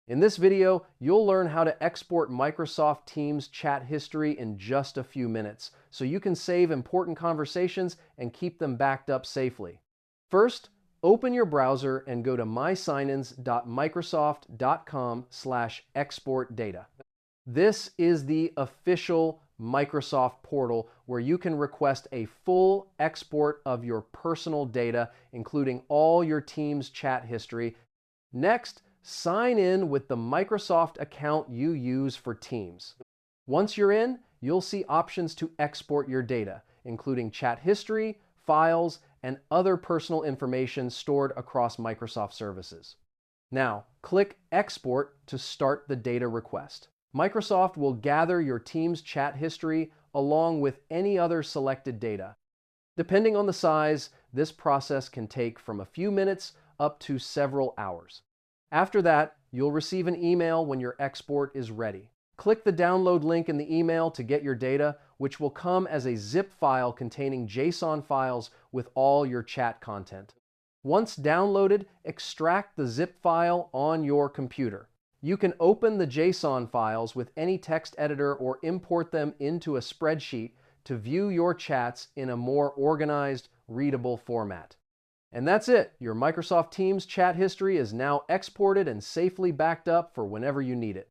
In this video, you'll learn how to export Microsoft Teams chat history in just a few minutes, so you can save important conversations and keep them backed up safely. First, open your browser and go to mysignins.microsoft.com/export-data. This is the official Microsoft portal where you can request a full export of your personal data, including all your Teams chat history. Next, sign in with the Microsoft account you use for Teams. Once you're in, you'll see options to export your data, including chat history, files, and other personal information stored across Microsoft services. Now, click Export to start the data request. Microsoft will gather your Teams chat history along with any other selected data. Depending on the size, this process can take from a few minutes up to several hours. After that, you'll receive an email when your export is ready. Click the download link in the email to get your data, which will come as a zip file containing JSON files with all your chat content. Once downloaded, extract the zip file on your computer. You can open the JSON files with any text editor or import them into a spreadsheet to view your chats in a more organized, readable format. And that's it. Your Microsoft Teams chat history is now exported and safely backed up for whenever you need it.